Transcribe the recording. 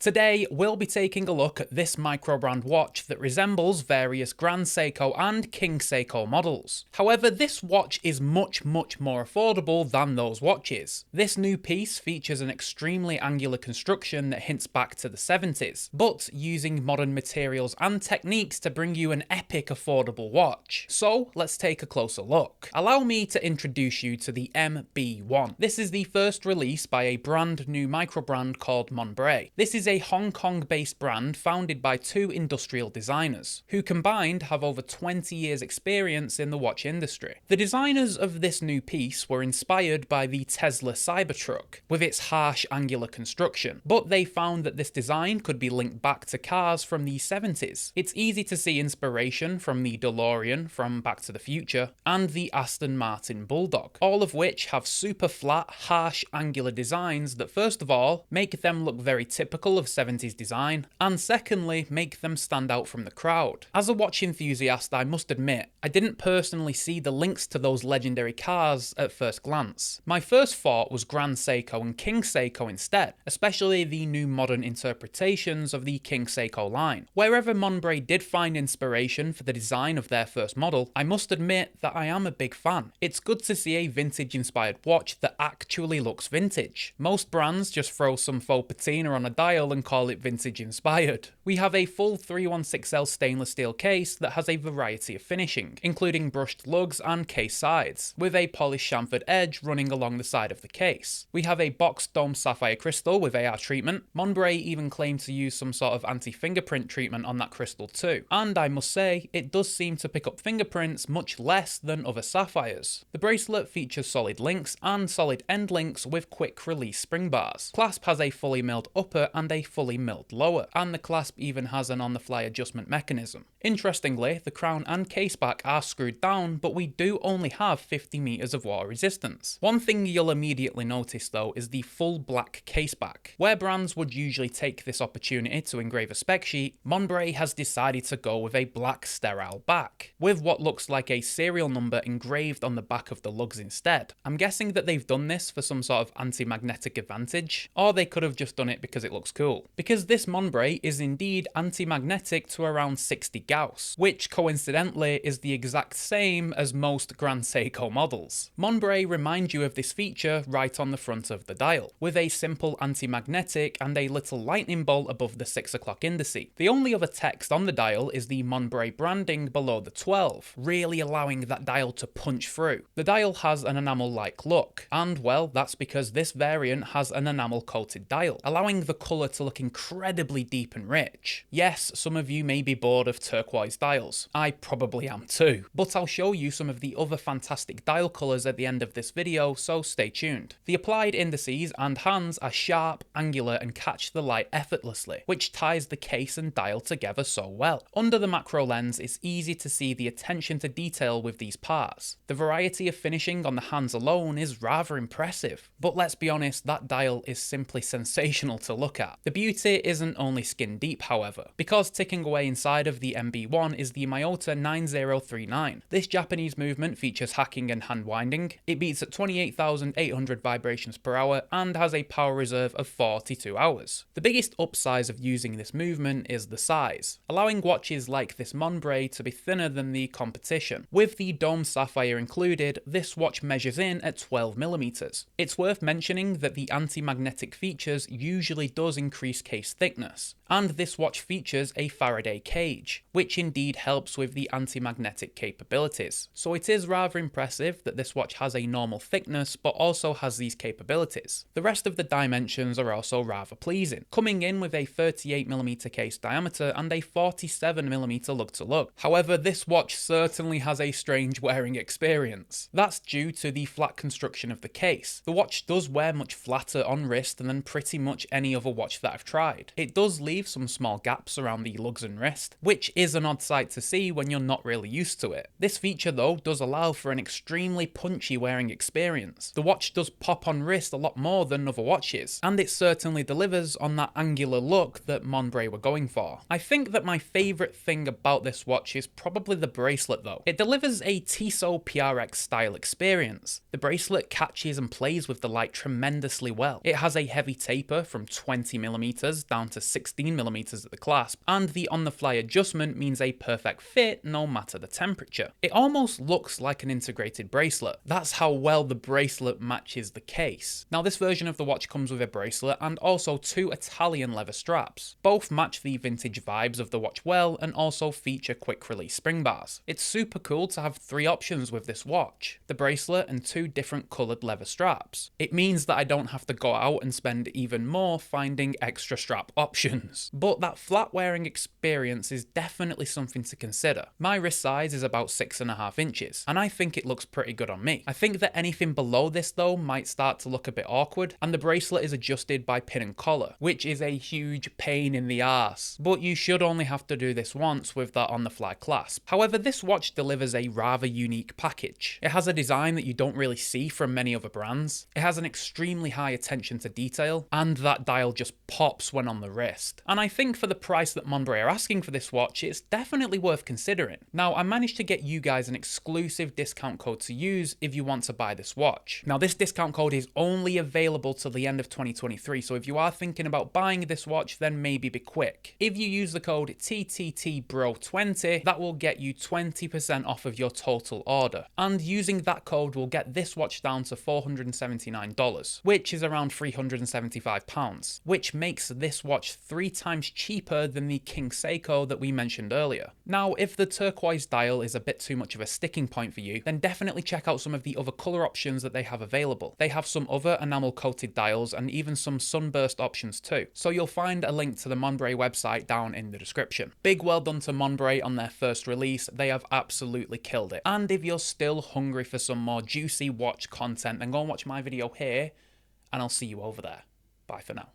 Today, we'll be taking a look at this Microbrand watch that resembles various Grand Seiko and King Seiko models. However, this watch is much more affordable than those watches. This new piece features an extremely angular construction that hints back to the 70s, but using modern materials and techniques to bring you an epic affordable watch. So, let's take a closer look. Allow me to introduce you to the MB1. This is the first release by a brand new Microbrand called Monbrey. This is a Hong Kong-based brand founded by two industrial designers, who combined have over 20 years experience in the watch industry. The designers of this new piece were inspired by the Tesla Cybertruck, with its harsh angular construction, but they found that this design could be linked back to cars from the 70s. It's easy to see inspiration from the DeLorean from Back to the Future, and the Aston Martin Bulldog, all of which have super flat, harsh angular designs that first of all make them look very typical of 70s design, and secondly make them stand out from the crowd. As a watch enthusiast, I must admit, I didn't personally see the links to those legendary cars at first glance. My first thought was Grand Seiko and King Seiko instead, especially the new modern interpretations of the King Seiko line. Wherever Monbrey did find inspiration for the design of their first model, I must admit that I am a big fan. It's good to see a vintage inspired watch that actually looks vintage. Most brands just throw some faux patina on a dial and call it vintage inspired. We have a full 316L stainless steel case that has a variety of finishing, including brushed lugs and case sides, with a polished chamfered edge running along the side of the case. We have a boxed dome sapphire crystal with AR treatment. Monbrey even claimed to use some sort of anti-fingerprint treatment on that crystal too, and I must say, it does seem to pick up fingerprints much less than other sapphires. The bracelet features solid links and solid end links with quick release spring bars. Clasp has a fully milled upper and a fully milled lower, and the clasp even has an on-the-fly adjustment mechanism. Interestingly, the crown and case back are screwed down, but we do only have 50 meters of water resistance. One thing you'll immediately notice though is the full black case back. Where brands would usually take this opportunity to engrave a spec sheet, Monbrey has decided to go with a black sterile back, with what looks like a serial number engraved on the back of the lugs instead. I'm guessing that they've done this for some sort of anti-magnetic advantage, or they could have just done it because it looks cool. Because this Monbrey is indeed anti-magnetic to around 60 Gauss, which coincidentally is the exact same as most Grand Seiko models. Monbrey remind you of this feature right on the front of the dial, with a simple anti-magnetic and a little lightning bolt above the 6 o'clock indice. The only other text on the dial is the Monbrey branding below the 12, really allowing that dial to punch through. The dial has an enamel-like look, and well, that's because this variant has an enamel-coated dial, allowing the colour to look incredibly deep and rich. Yes, some of you may be bored of turquoise dials. I probably am too, but I'll show you some of the other fantastic dial colours at the end of this video, so stay tuned. The applied indices and hands are sharp, angular and catch the light effortlessly, which ties the case and dial together so well. Under the macro lens, it's easy to see the attention to detail with these parts. The variety of finishing on the hands alone is rather impressive, but let's be honest, that dial is simply sensational to look at. The beauty isn't only skin deep, however, because ticking away inside of the MB1 is the Miyota 9039. This Japanese movement features hacking and hand winding. It beats at 28,800 vibrations per hour and has a power reserve of 42 hours. The biggest upside of using this movement is the size, allowing watches like this Monbrey to be thinner than the competition. With the dome sapphire included, this watch measures in at 12mm. It's worth mentioning that the anti-magnetic features usually does increase case thickness, and this watch features a Faraday cage, which indeed helps with the anti-magnetic capabilities. So it is rather impressive that this watch has a normal thickness but also has these capabilities. The rest of the dimensions are also rather pleasing, coming in with a 38mm case diameter and a 47mm lug to lug. However, this watch certainly has a strange wearing experience. That's due to the flat construction of the case. The watch does wear much flatter on wrist than pretty much any other watch that I've tried. It does leave some small gaps around the lugs and wrist, which is an odd sight to see when you're not really used to it. This feature though does allow for an extremely punchy wearing experience. The watch does pop on wrist a lot more than other watches, and it certainly delivers on that angular look that Monbrey were going for. I think that my favourite thing about this watch is probably the bracelet though. It delivers a Tissot PRX style experience. The bracelet catches and plays with the light tremendously well. It has a heavy taper from 20mm 9mm down to 16mm at the clasp, and the on-the-fly adjustment means a perfect fit no matter the temperature. It almost looks like an integrated bracelet. That's how well the bracelet matches the case. Now this version of the watch comes with a bracelet and also two Italian leather straps. Both match the vintage vibes of the watch well and also feature quick release spring bars. It's super cool to have three options with this watch: the bracelet and two different coloured leather straps. It means that I don't have to go out and spend even more finding extra strap options. But that flat wearing experience is definitely something to consider. My wrist size is about 6.5 inches, and I think it looks pretty good on me. I think that anything below this though might start to look a bit awkward, and the bracelet is adjusted by pin and collar, which is a huge pain in the arse. But you should only have to do this once with that on-the-fly clasp. However, this watch delivers a rather unique package. It has a design that you don't really see from many other brands. It has an extremely high attention to detail, and that dial just pops when on the wrist. And I think for the price that Monbrey are asking for this watch, it's definitely worth considering. Now, I managed to get you guys an exclusive discount code to use if you want to buy this watch. Now, this discount code is only available till the end of 2023, so if you are thinking about buying this watch, then maybe be quick. If you use the code TTTBRO20, that will get you 20% off of your total order. And using that code will get this watch down to $479, which is around £375, which makes this watch 3 times cheaper than the King Seiko that we mentioned earlier. Now, if the turquoise dial is a bit too much of a sticking point for you, then definitely check out some of the other colour options that they have available. They have some other enamel coated dials and even some sunburst options too. So you'll find a link to the Monbrey website down in the description. Big well done to Monbrey on their first release. They have absolutely killed it. And if you're still hungry for some more juicy watch content, then go and watch my video here, and I'll see you over there. Bye for now.